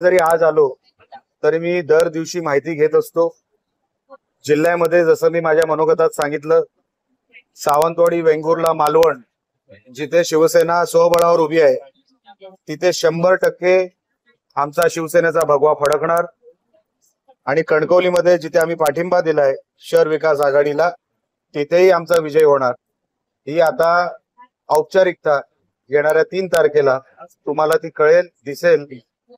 जरी आज आलो तरी मी दर दिवशी माहिती घेत असतो जिल्ह्यामध्ये। जसं मी माझ्या मनोगतात सांगितलं, सावंतवाडी, वेंगुर्ला, मालवण जिथे शिवसेना स्वबळावर उभी आहे तिथे 100% आमचा शिवसेनेचा भगवा फडकणार। आणि कणकवलीमध्ये जिथे आम्ही पाठिंबा दिलाय शहर विकास आघाडीला तिथेही आमचा विजय होणार। ही आता औपचारिकता येणाऱ्या 3 तारखेला तुम्हाला ती कळेल, दिसेल।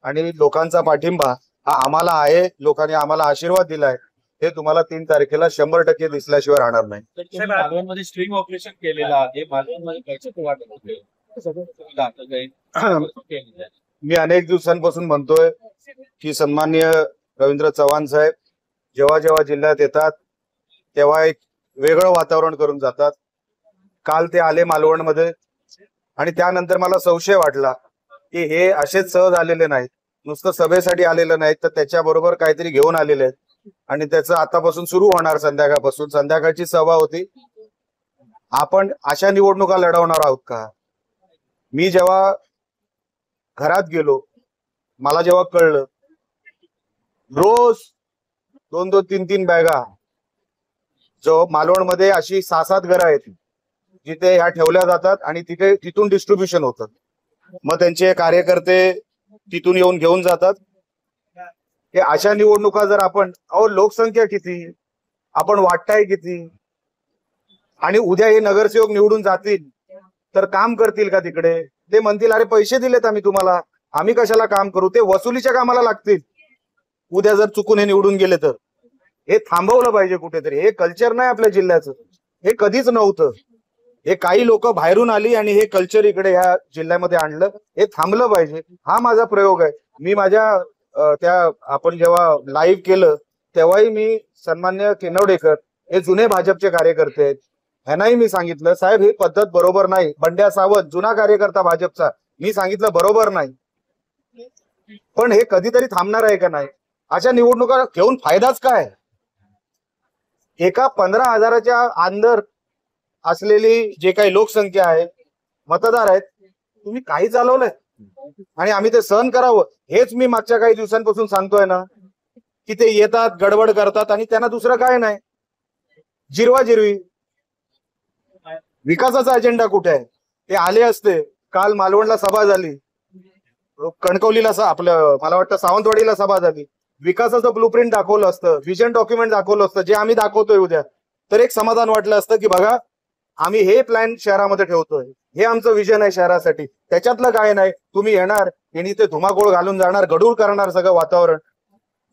आणि लोकांचा पाठिंबा हा आम्हाला आहे, लोकांनी आम्हाला आशीर्वाद दिलाय, हे तुम्हाला 3 तारखेला 100% दिसल्याशिवाय राहणार नाही। मालवणमध्ये स्ट्रिंग ऑपरेशन केलेलं आहे, मालवणमध्ये पैसे वाटत होते। मी अनेक दिवसांपासून म्हणतोय की सन्माननीय रवींद्र चव्हाण साहेब जेव्हा जेव्हा जिल्ह्यात येतात तेव्हा एक वेगळं वातावरण करून जातात। काल ते आले मालवणमध्ये आणि त्यानंतर मला संशय वाटला की हे असेच सहज आलेले नाहीत, नुसतं सभेसाठी आलेले नाहीत, तर त्याच्याबरोबर काहीतरी घेऊन आलेले आहेत। आणि त्याचं आतापासून सुरू होणार, संध्याकाळपासून। संध्याकाळची सभा होती। आपण अशा निवडणुका लढवणार आहोत का? मी जेव्हा घरात गेलो, मला जेव्हा कळलं रोज 2-2, 3-3 बॅगा, जो मालवणमध्ये अशी 6-7 घरं आहेत जिथे ह्या ठेवल्या जातात आणि तिथून डिस्ट्रीब्युशन होतं। मग त्यांचे कार्यकर्ते तिथून येऊन घेऊन जातात। हे अशा निवडणुका जर आपण, लोकसंख्या किती, आपण वाटताय किती, आणि उद्या हे नगरसेवक निवडून जातील तर काम करतील का तिकडे? ते म्हणतील अरे पैसे दिलेत आम्ही तुम्हाला, आम्ही कशाला काम करू? ते वसुलीच्या कामाला लागतील उद्या जर चुकून हे निवडून गेले तर। हे थांबवलं पाहिजे कुठेतरी। हे कल्चर नाही आपल्या जिल्ह्याचं, हे कधीच नव्हतं। हे काही लोक बाहेरून आली आणि हे कल्चर इकडे ह्या जिल्ह्यामध्ये आणलं, हे थांबलं पाहिजे। हा माझा प्रयोग आहे। मी माझ्या आपण जेव्हा लाईव्ह केलं तेव्हाही मी सन्मान्य किनवडेकर हे जुने भाजपचे कार्यकर्ते आहेत, ह्यांनाही मी सांगितलं साहेब ही पद्धत बरोबर नाही। बंड्या सावंत जुना कार्यकर्ता भाजपचा, मी सांगितलं बरोबर नाही। पण हे कधीतरी थांबणार आहे का नाही? अशा निवडणुका घेऊन फायदाच काय? एका 15,000च्या अंदर असलेली जे काही लोकसंख्या आहे, मतदार आहेत, तुम्ही काही चालवलंय आणि आम्ही ते सहन करावं? हेच मी मागच्या काही दिवसांपासून सांगतोय ना, की ते येतात, गडबड करतात आणि त्यांना दुसरं काय नाही, जिरवाजिरवी। विकासाचा अजेंडा कुठे आहे? ते आले असते, काल मालवणला सभा झाली, कणकवलीला आपलं मला वाटतं सावंतवाडीला सभा झाली, विकासाचं ब्लूप्रिंट दाखवलं असतं, विजन डॉक्युमेंट दाखवलं असतं, जे आम्ही दाखवतोय उद्या, तर एक समाधान वाटलं असतं की बघा आम्ही हे प्लॅन शहरामध्ये ठेवतोय, हे आमचं विजन आहे शहरासाठी। त्याच्यातलं काय नाही, तुम्ही येणार आणि ते धुमाकूळ घालून जाणार, गडूळ करणार सगळं वातावरण।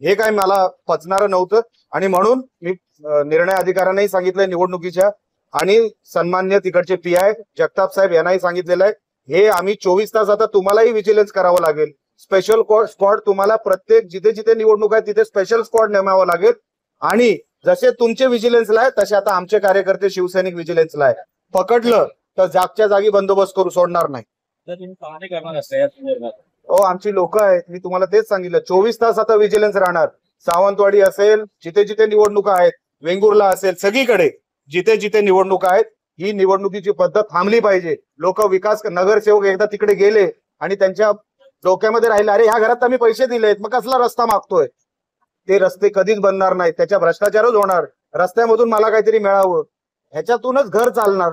हे काय मला पचणारं नव्हतं आणि म्हणून मी निर्णय अधिकाऱ्यांनाही सांगितलंय निवडणुकीच्या, आणि सन्मान्य तिकडचे PI जगताप साहेब यांनाही सांगितलेलं आहे, हे आम्ही 24 तास आता तुम्हालाही विजिलन्स करावं लागेल। स्पेशल स्क्वॉड तुम्हाला प्रत्येक जिथे जिथे निवडणूक आहे तिथे स्पेशल स्क्वॉड नेमावं लागेल। आणि जसे तुमचे विजिलन्सला आहे तसे आता आमचे कार्यकर्ते शिवसैनिक विजिलन्सला आहे। पकडलं तर जागच्या जागी बंदोबस्त करू, सोडणार नाही। आमची लोक आहेत, मी तुम्हाला तेच सांगितलं, 24 तास आता विजिलन्स राहणार। सावंतवाडी असेल, जिथे जिथे निवडणुका आहेत, वेंगुर्ला असेल, सगळीकडे जिथे जिथे निवडणुका आहेत, ही निवडणुकीची पद्धत थांबली पाहिजे। लोक विकास नगरसेवक एकदा तिकडे गेले आणि त्यांच्या डोक्यामध्ये राहिले अरे ह्या घरात आम्ही पैसे दिलेत, मग कसला रस्ता मागतोय? ते रस्ते कधीच बनणार नाहीत, त्याच्या भ्रष्टाचारच होणार। रस्त्यामधून मला काहीतरी मिळावं, ह्याच्यातूनच घर चालणार,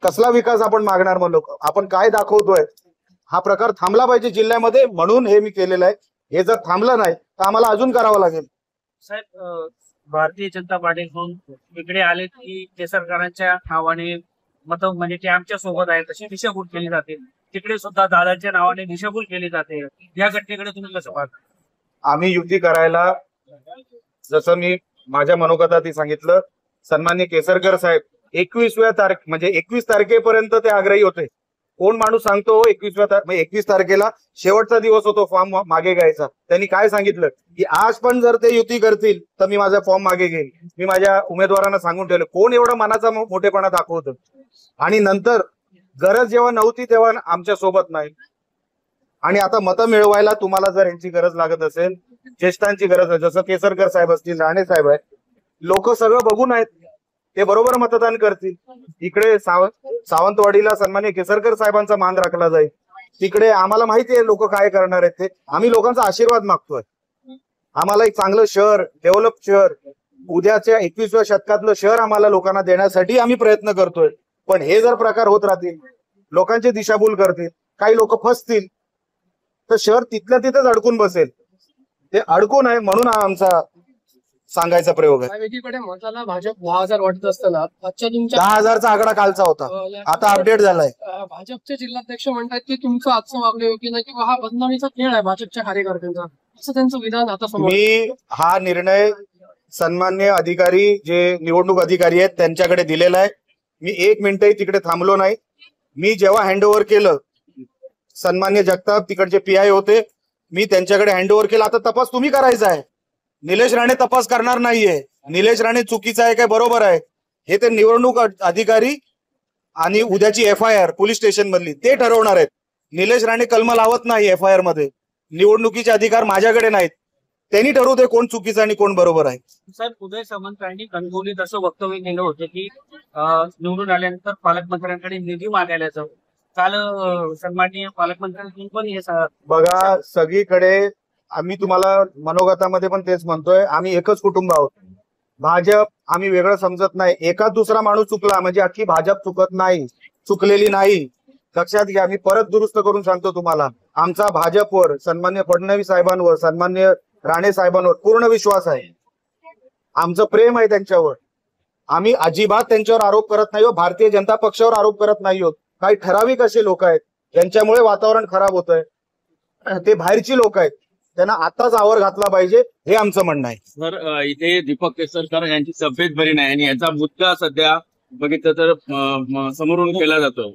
कसला विकास आपण मागणार? मग लोक आपण काय दाखवतोय? हा प्रकार थांबला पाहिजे जिल्ह्यामध्ये, म्हणून हे मी केलेलं आहे। हे जर थांबलं नाही तर आम्हाला अजून करावं लागेल। साहेब, भारतीय जनता पार्टीकडून इकडे आले की केसरकरांच्या नावाने मत म्हणजे ते आमच्या सोबत आहेत तशी दिशाभूल केली जाते, तिकडे सुद्धा दादांच्या नावाने दिशाभूल केली जाते। या घटनेकडे तुम्ही कसं पाहता? आम्ही युती करायला, जसं मी माझ्या मनोगतातही सांगितलं, सन्मान्य केसरकर साहेब 21व्या तारखे म्हणजे 21 तारखेपर्यंत ते आग्रही होते। कोण माणूस सांगतो 21 तारखेला शेवटचा दिवस होतो फॉर्म मागे घ्यायचा। त्यांनी काय सांगितलं की आज पण जर ते युती करतील तर मी माझा फॉर्म मागे घेईन। मी माझ्या उमेदवारांना सांगून ठेवलं, कोण एवढा मनाचा मोठेपणा दाखवतं? आणि नंतर गरज जेव्हा नव्हती तेव्हा आमच्या सोबत नाही। आणि आता मतं मिळवायला तुम्हाला जर यांची गरज लागत असेल, ज्येष्ठांची गरज आहे, जसं केसरकर साहेब असतील, राणे साहेब आहेत, लोक सगळं बघून आहेत, ते बरोबर मतदान करतील। इकडे सावंतवाडीला सन्मान्य केसरकर साहेबांचा मान राखला जाईल, तिकडे आम्हाला माहिती आहे लोक काय करणार आहेत ते. आम्ही लोकांचा आशीर्वाद मागतोय. आम्हाला एक चांगलं शहर, डेव्हलप शहर, उद्याच्या 21व्या शतकातलं शहर आम्हाला लोकांना देण्यासाठी आम्ही प्रयत्न करतोय. पण हे जर प्रकार होत राहतील, लोकांची दिशाभूल करतील, काही लोक फसतील, तर शहर तिथल्या तिथेच अडकून बसेल. ते अडकू नये म्हणून हा आमचा सांगायचा प्रयोग आहे. एकीकडे मताला भाजप 10,000 वाटत असताना आजच्या तुमच्या 10,000चा आकडा कालचा होता, आता अपडेट झालाय. भाजपचे जिल्हाध्यक्ष म्हणतात की तुमचं आजचं वागणं योग्य नाही किंवा हा बदनामीचा खेळ आहे भाजपच्या कार्यकर्त्यांचा, असं त्यांचं विधान आता समोर. मी हा निर्णय सन्मान्य अधिकारी जे निवडणूक अधिकारी आहेत त्यांच्याकडे दिलेला आहे. मी 1 मिनिटही तिकडे थांबलो नाही. मी जेव्हा हँडओव्हर केलं, सन्मान्य जगताप तिकडचे PI होते, मी त्यांच्याकडे हँडओव्हर केलं. आता तपास तुम्ही करायचा आहे. निलेश राणे तपास करणार नाहीये. निलेश राणे चुकीचा आहे काय बरोबर आहे हे ते निवडणूक अधिकारी आणि उद्याची FIR पोलीस स्टेशन मधली ते ठरवणार आहेत. निलेश राणे कलम लावत नाही FIR मध्ये. निवडणुकीचे अधिकार माझ्याकडे नाहीत. त्यांनी ठरवू दे कोण चुकीचं आणि कोण बरोबर आहे. साहेब, उदय सामंत यांनी कणकवलीत असं वक्तव्य केलं होतं की निवडून आल्यानंतर पालकमंत्र्यांकडे निधी मागायला जाऊ. काल सन्माननीय पालकमंत्र्यांनी पण हे बघा, सगळीकडे आम्ही तुम्हाला मनोगतामध्ये पण तेच म्हणतोय, आम्ही एकच कुटुंब आहोत. भाजप आम्ही वेगळं समजत नाही. एकाच दुसरा माणूस चुकला म्हणजे अख्खी भाजप चुकत नाही, चुकलेली नाही. लक्षात घ्या. मी परत दुरुस्त करून सांगतो तुम्हाला, आमचा भाजपवर, सन्मान्य फडणवीस साहेबांवर, सन्मान्य राणे साहेबांवर पूर्ण विश्वास आहे. आमचं प्रेम आहे त्यांच्यावर. आम्ही अजिबात त्यांच्यावर आरोप करत नाही. भारतीय जनता पक्षावर आरोप करत नाही आहोत. काही ठराविक असे लोक आहेत ज्यांच्यामुळे वातावरण खराब होत आहे. ते बाहेरची लोक आहेत, त्यांना आताच आवर घातला पाहिजे हे आमचं म्हणणं आहे. सर, इथे दीपक केसरकर यांची तब्येत बरी नाही आणि याचा मुद्दा सध्या बघितलं तर समोरून केला जातो.